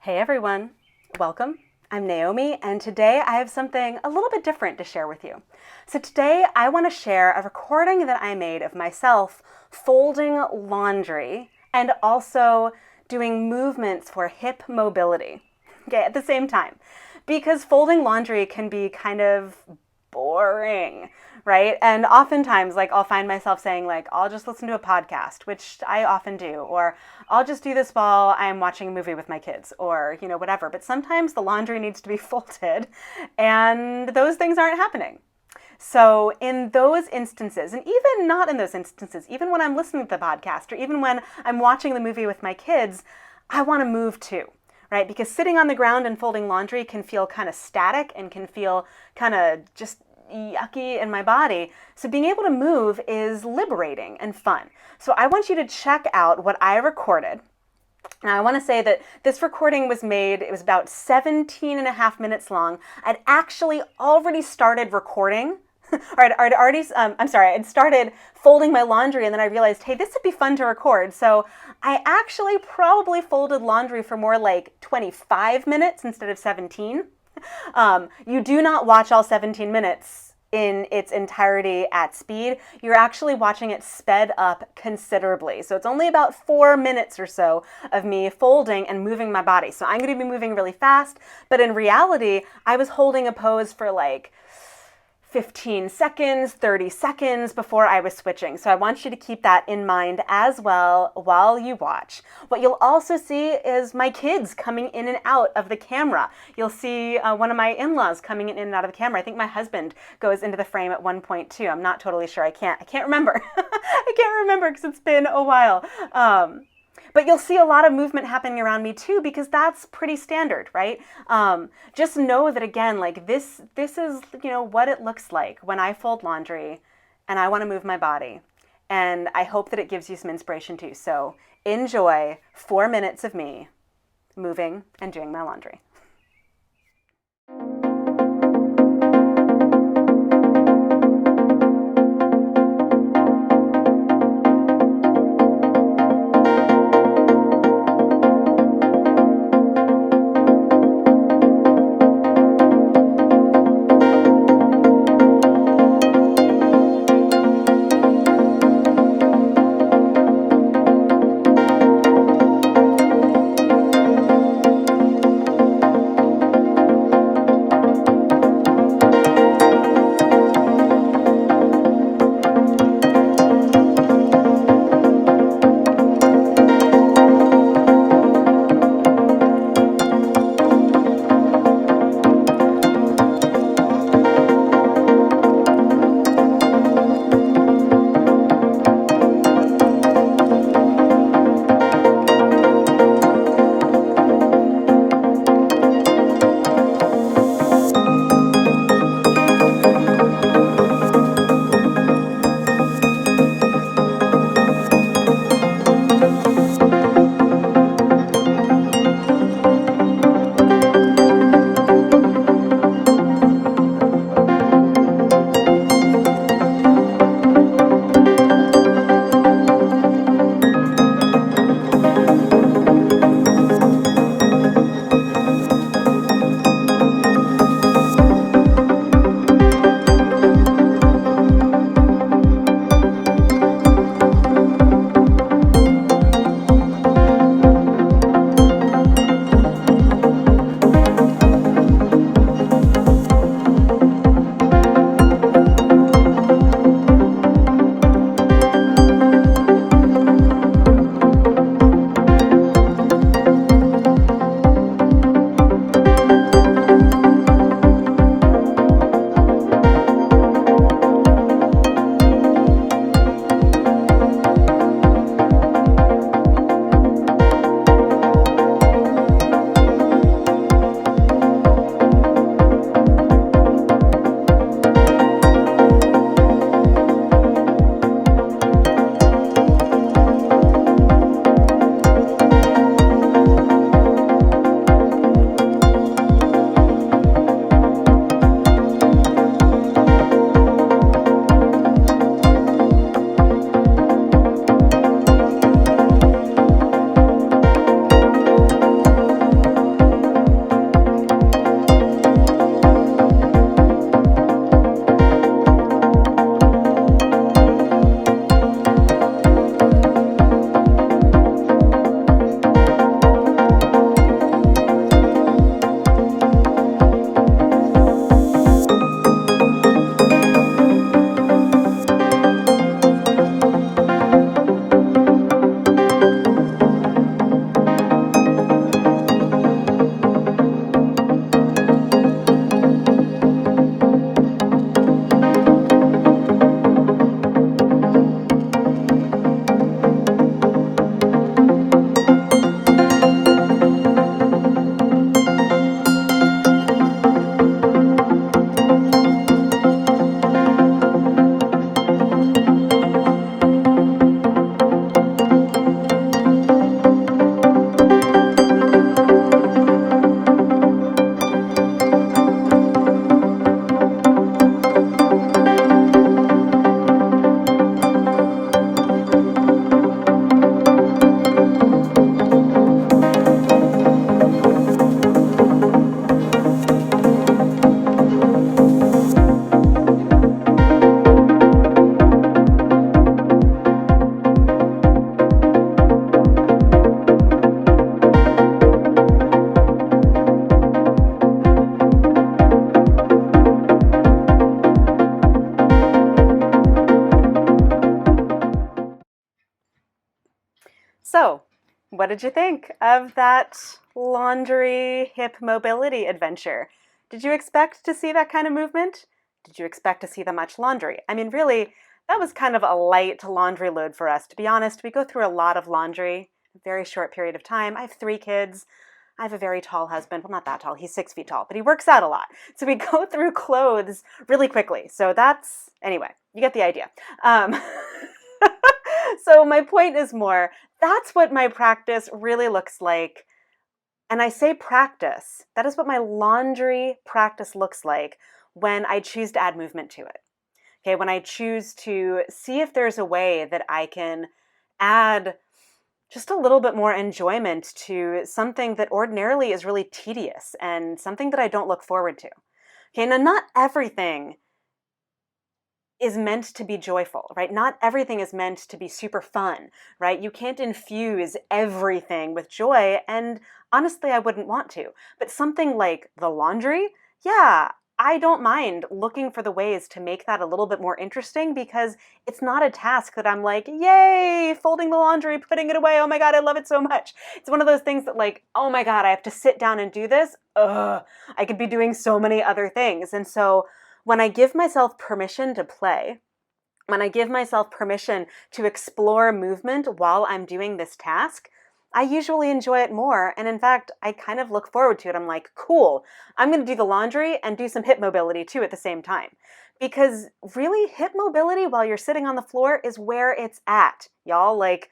Hey everyone, welcome. I'm Naomi, and today I have something a little bit different to share with you. So today I want to share a recording that I made of myself folding laundry and also doing movements for hip mobility, okay, at the same time. Because folding laundry can be kind of boring, right? And oftentimes, I'll find myself saying, I'll just listen to a podcast, which I often do, or I'll just do this while I'm watching a movie with my kids, or, whatever. But sometimes the laundry needs to be folded, and those things aren't happening. So in those instances, and even not in those instances, even when I'm listening to the podcast, or even when I'm watching the movie with my kids, I want to move too. Right? Because sitting on the ground and folding laundry can feel kind of static and can feel kind of just yucky in my body. So being able to move is liberating and fun. So I want you to check out what I recorded. Now I want to say that this recording was made, it was about 17 and a half minutes long. I'd actually already started recording. I'd started folding my laundry and then I realized, hey, this would be fun to record. So I actually probably folded laundry for more like 25 minutes instead of 17. You do not watch all 17 minutes in its entirety at speed. You're actually watching it sped up considerably. So it's only about 4 minutes or so of me folding and moving my body. So I'm going to be moving really fast, but in reality, I was holding a pose for 15 seconds, 30 seconds before I was switching. So I want you to keep that in mind as well while you watch. What you'll also see is my kids coming in and out of the camera. You'll see one of my in-laws coming in and out of the camera. I think my husband goes into the frame at one point too. I'm not totally sure. I can't remember. I can't remember because it's been a while. But you'll see a lot of movement happening around me too, because that's pretty standard, right? Just know that again, this is, what it looks like when I fold laundry and I want to move my body. And I hope that it gives you some inspiration too. So enjoy 4 minutes of me moving and doing my laundry. what did you think of that laundry hip mobility adventure? Did you expect to see that kind of movement? Did you expect to see that much laundry? I mean, really, that was kind of a light laundry load for us. To be honest, we go through a lot of laundry in a very short period of time. I have 3 kids. I have a very tall husband. Well, not that tall. He's 6 feet tall, but he works out a lot. So we go through clothes really quickly. So anyway, you get the idea. So my point is more, that's what my practice really looks like. And I say practice. That is what my laundry practice looks like when I choose to add movement to it. Okay, when I choose to see if there's a way that I can add just a little bit more enjoyment to something that ordinarily is really tedious and something that I don't look forward to. Okay, now not everything is meant to be joyful, right? Not everything is meant to be super fun, right? You can't infuse everything with joy, and honestly, I wouldn't want to. But something like the laundry, yeah, I don't mind looking for the ways to make that a little bit more interesting, because it's not a task that I'm like, yay, folding the laundry, putting it away, oh my God, I love it so much. It's one of those things that like, oh my God, I have to sit down and do this. Ugh, I could be doing so many other things. And so when I give myself permission to play, when I give myself permission to explore movement while I'm doing this task, I usually enjoy it more. And in fact, I kind of look forward to it. I'm like, cool, I'm going to do the laundry and do some hip mobility too at the same time. Because really, hip mobility while you're sitting on the floor is where it's at, y'all. Like,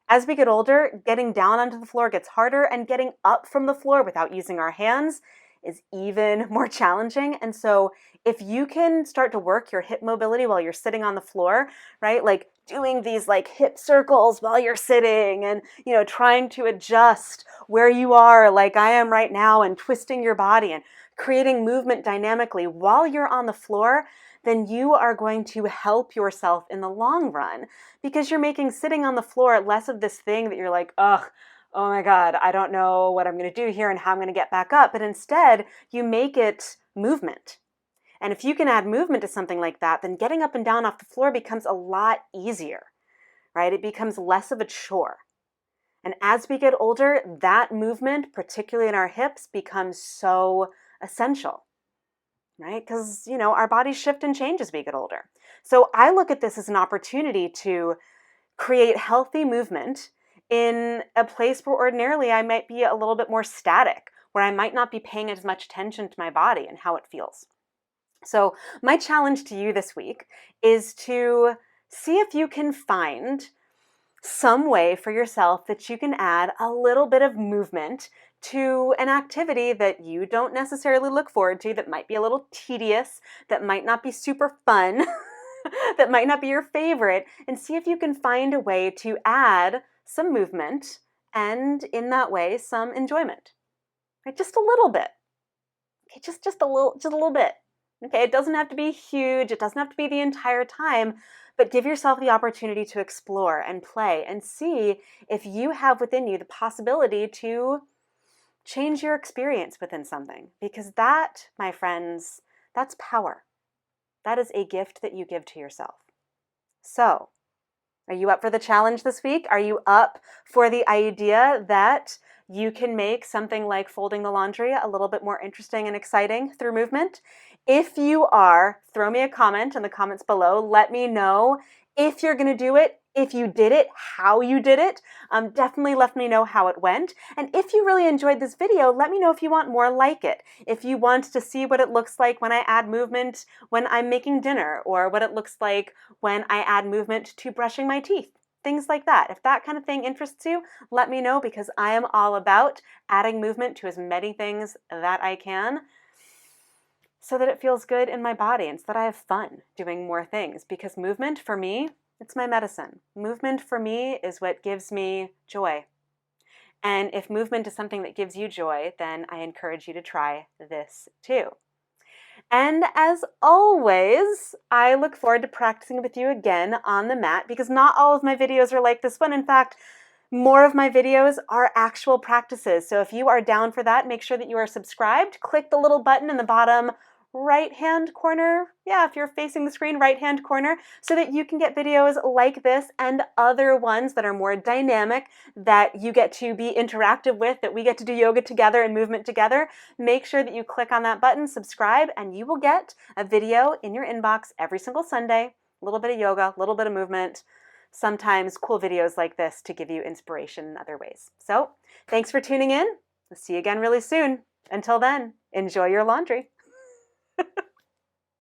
as we get older, getting down onto the floor gets harder, and getting up from the floor without using our hands is even more challenging. And so if you can start to work your hip mobility while you're sitting on the floor, right? Like doing these like hip circles while you're sitting and, trying to adjust where you are like I am right now and twisting your body and creating movement dynamically while you're on the floor, then you are going to help yourself in the long run, because you're making sitting on the floor less of this thing that you're like, ugh, oh my God, I don't know what I'm going to do here and how I'm going to get back up. But instead, you make it movement. And if you can add movement to something like that, then getting up and down off the floor becomes a lot easier, right? It becomes less of a chore. And as we get older, that movement, particularly in our hips, becomes so essential, right? Because, our bodies shift and change as we get older. So I look at this as an opportunity to create healthy movement in a place where ordinarily I might be a little bit more static, where I might not be paying as much attention to my body and how it feels. So my challenge to you this week is to see if you can find some way for yourself that you can add a little bit of movement to an activity that you don't necessarily look forward to, that might be a little tedious, that might not be super fun, that might not be your favorite, and see if you can find a way to add some movement and in that way some enjoyment. Right? Just a little bit. Okay, just a little bit. Okay, it doesn't have to be huge, it doesn't have to be the entire time, but give yourself the opportunity to explore and play and see if you have within you the possibility to change your experience within something. Because that, my friends, that's power. That is a gift that you give to yourself. So, are you up for the challenge this week? Are you up for the idea that you can make something like folding the laundry a little bit more interesting and exciting through movement? If you are, throw me a comment in the comments below. Let me know if you're going to do it, if you did it, how you did it. Definitely let me know how it went. And if you really enjoyed this video, let me know if you want more like it. If you want to see what it looks like when I add movement when I'm making dinner, or what it looks like when I add movement to brushing my teeth. Things like that. If that kind of thing interests you, let me know, because I am all about adding movement to as many things that I can, so that it feels good in my body and so that I have fun doing more things. Because movement for me, it's my medicine. Movement for me is what gives me joy. And if movement is something that gives you joy, then I encourage you to try this too. And as always, I look forward to practicing with you again on the mat, because not all of my videos are like this one. In fact, more of my videos are actual practices. So if you are down for that, make sure that you are subscribed. Click the little button in the bottom right-hand corner. Yeah, if you're facing the screen, right-hand corner, so that you can get videos like this and other ones that are more dynamic, that you get to be interactive with, that we get to do yoga together and movement together. Make sure that you click on that button, subscribe, and you will get a video in your inbox every single Sunday. A little bit of yoga, a little bit of movement, sometimes cool videos like this to give you inspiration in other ways. So thanks for tuning in. I'll see you again really soon. Until then, enjoy your laundry.